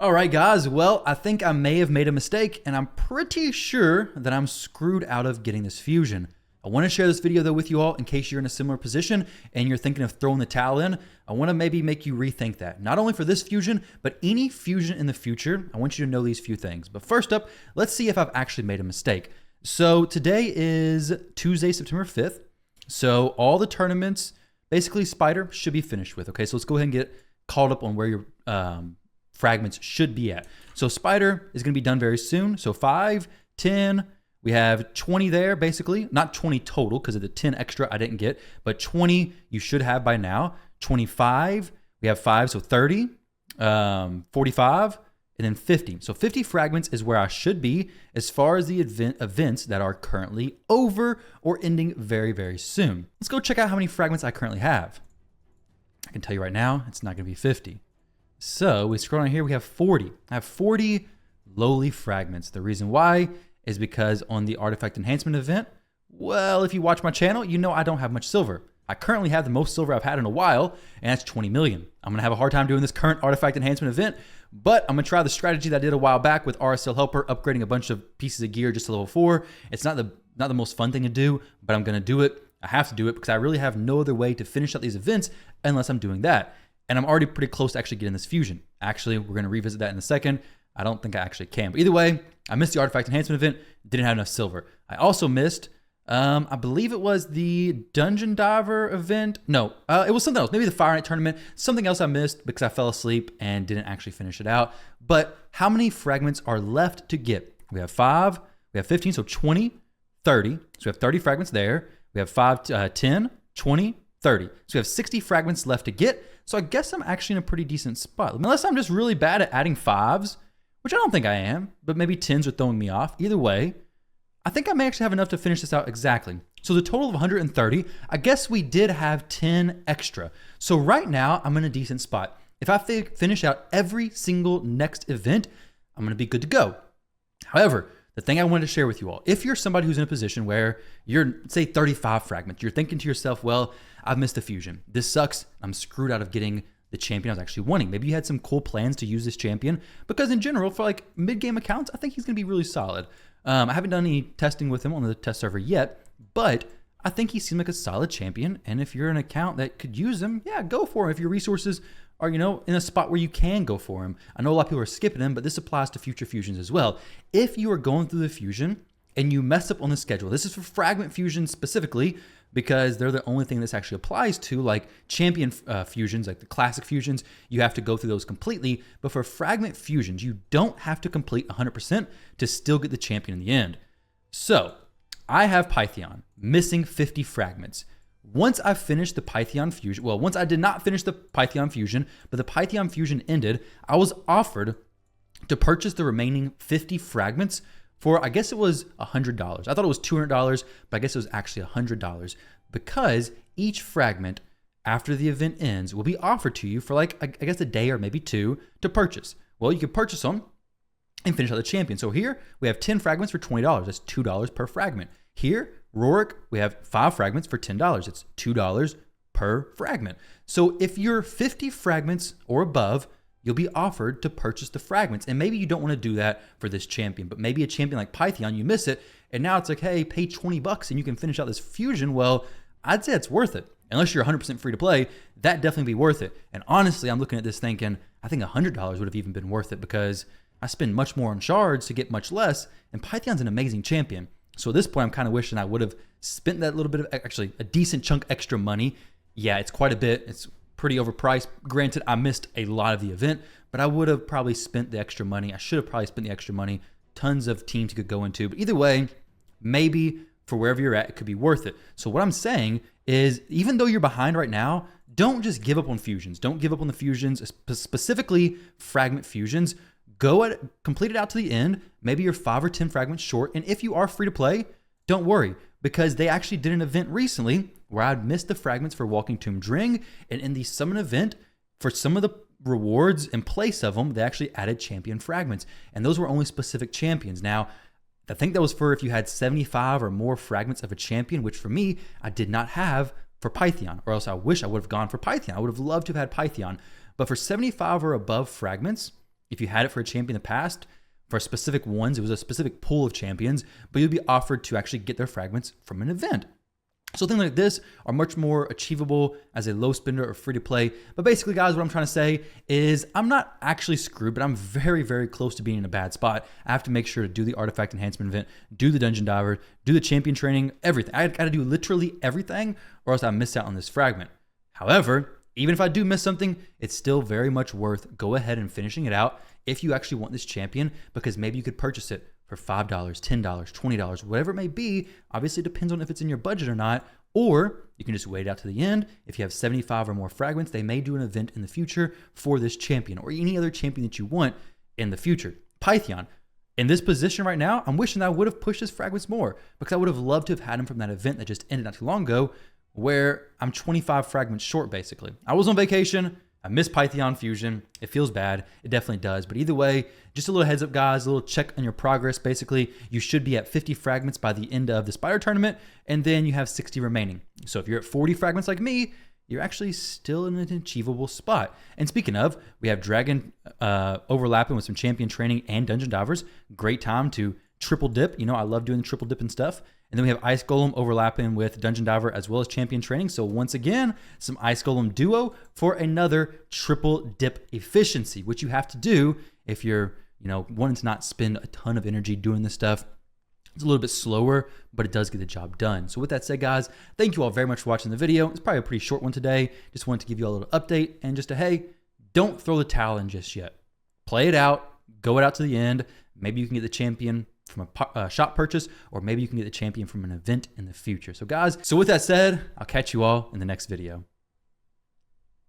All right, guys. Well, I think I may have made a mistake, and I'm pretty sure that I'm screwed out of getting this fusion. I want to share this video, though, with you all in case you're in a similar position and you're thinking of throwing the towel in. I want to maybe make you rethink that. Not only for this fusion, but any fusion in the future. I want you to know these few things. But first up, let's see if I've actually made a mistake. So today is Tuesday, September 5th. So all the tournaments, basically Spider, should be finished with. Okay, so let's go ahead and get caught up on where your fragments should be at. So Spider is going to be done very soon. So 5, 10, we have 20 there, basically. Not 20 total because of the 10 extra I didn't get, but 20 you should have by now. 25, we have 5, so 30, 45, and then 50. So 50 fragments is where I should be as far as the events that are currently over or ending very, very soon. Let's go check out how many fragments I currently have. I can tell you right now, it's not going to be 50. So we scroll down here, we have 40. I have 40 lowly fragments. The reason why is because on the artifact enhancement event, well, if you watch my channel, you know I don't have much silver. I currently have the most silver I've had in a while, and that's 20 million. I'm gonna have a hard time doing this current artifact enhancement event, but I'm gonna try the strategy that I did a while back with RSL Helper, upgrading a bunch of pieces of gear just to level 4. It's not the most fun thing to do, but I'm gonna do it. I have to do it because I really have no other way to finish out these events unless I'm doing that. And I'm already pretty close to actually getting this fusion. Actually, we're going to revisit that in a second. I don't think I actually can. But either way, I missed the artifact enhancement event. Didn't have enough silver. I also missed, I believe it was the dungeon diver event. No, it was something else. Maybe the Fire Knight tournament. Something else I missed because I fell asleep and didn't actually finish it out. But how many fragments are left to get? We have 5. We have 15. So 20, 30. So we have 30 fragments there. We have 5, 10, 20, 30. So we have 60 fragments left to get. So I guess I'm actually in a pretty decent spot. Unless I'm just really bad at adding 5s, which I don't think I am, but maybe 10s are throwing me off. Either way, I think I may actually have enough to finish this out exactly. So the total of 130, I guess we did have 10 extra. So right now, I'm in a decent spot. If I finish out every single next event, I'm gonna be good to go. However, the thing I wanted to share with you all, if you're somebody who's in a position where you're, say, 35 fragments, you're thinking to yourself, well, I've missed the fusion. This sucks. I'm screwed out of getting the champion I was actually wanting. Maybe you had some cool plans to use this champion because in general, for like mid-game accounts, I think he's going to be really solid. I haven't done any testing with him on the test server yet, but I think he seemed like a solid champion. And if you're an account that could use him, yeah, go for him. If your resources are, in a spot where you can go for him. I know a lot of people are skipping him, but this applies to future fusions as well. If you are going through the fusion and you mess up on the schedule, this is for fragment fusions specifically, because they're the only thing this actually applies to, like champion fusions, like the classic fusions, you have to go through those completely. But for fragment fusions, you don't have to complete 100% to still get the champion in the end. So I have Pythion missing 50 fragments. Once I finished the Pythion fusion, well, once I did not finish the Pythion fusion, but the Pythion fusion ended, I was offered to purchase the remaining 50 fragments for, I guess it was $100. I thought it was $200, but I guess it was actually $100 because each fragment after the event ends will be offered to you for like, I guess a day or maybe 2 to purchase. Well, you can purchase them and finish out the champion. So here we have 10 fragments for $20. That's $2 per fragment. Here, Rorik, we have 5 fragments for $10. It's $2 per fragment. So if you're 50 fragments or above, you'll be offered to purchase the fragments. And maybe you don't want to do that for this champion, but maybe a champion like Pythion, you miss it. And now it's like, hey, pay 20 bucks and you can finish out this fusion. Well, I'd say it's worth it. Unless you're 100% free to play, that'd definitely be worth it. And honestly, I'm looking at this thinking, I think $100 would have even been worth it because I spend much more on shards to get much less. And Pythion's an amazing champion. So at this point, I'm kind of wishing I would have spent that little bit of, actually a decent chunk extra money. Yeah, it's quite a bit. It's pretty overpriced. Granted, I missed a lot of the event, but I would have probably spent the extra money. I should have probably spent the extra money. Tons of teams you could go into. But either way, maybe for wherever you're at, it could be worth it. So what I'm saying is, even though you're behind right now, don't just give up on fusions. Don't give up on the fusions, specifically fragment fusions. Go at it, complete it out to the end. Maybe you're 5 or 10 fragments short. And if you are free to play, don't worry, because they actually did an event recently where I'd missed the fragments for Walking Tomb Dring. And in the summon event, for some of the rewards in place of them, they actually added champion fragments. And those were only specific champions. Now, I think that was for if you had 75 or more fragments of a champion, which for me, I did not have for Pythion, or else I wish I would have gone for Pythion. I would have loved to have had Pythion. But for 75 or above fragments, if you had it for a champion in the past, for specific ones, it was a specific pool of champions, but you'd be offered to actually get their fragments from an event. So things like this are much more achievable as a low spender or free to play. But basically, guys, what I'm trying to say is I'm not actually screwed, but I'm very, very close to being in a bad spot. I have to make sure to do the artifact enhancement event, do the dungeon diver, do the champion training, everything. I got to do literally everything or else I miss out on this fragment. However, even if I do miss something, it's still very much worth go ahead and finishing it out if you actually want this champion, because maybe you could purchase it for $5, $10, $20, whatever it may be. Obviously, it depends on if it's in your budget or not. Or you can just wait out to the end. If you have 75 or more fragments, they may do an event in the future for this champion or any other champion that you want in the future. Pythion, in this position right now, I'm wishing that I would have pushed his fragments more, because I would have loved to have had him from that event that just ended not too long ago, where I'm 25 fragments short, basically. I was on vacation. I missed Pythion Fusion. It feels bad. It definitely does. But either way, just a little heads up, guys, a little check on your progress. Basically, you should be at 50 fragments by the end of the Spider Tournament, and then you have 60 remaining. So if you're at 40 fragments like me, you're actually still in an achievable spot. And speaking of, we have Dragon overlapping with some champion training and dungeon divers. Great time to triple dip. You know, I love doing the triple dip and stuff. And then we have Ice Golem overlapping with Dungeon Diver as well as Champion Training. So once again, some Ice Golem duo for another triple dip efficiency, which you have to do if you're, wanting to not spend a ton of energy doing this stuff. It's a little bit slower, but it does get the job done. So with that said, guys, thank you all very much for watching the video. It's probably a pretty short one today. Just wanted to give you all a little update and just hey, don't throw the towel in just yet. Play it out, go it out to the end. Maybe you can get the champion from a shop purchase, or maybe you can get the champion from an event in the future. So guys, with that said, I'll catch you all in the next video.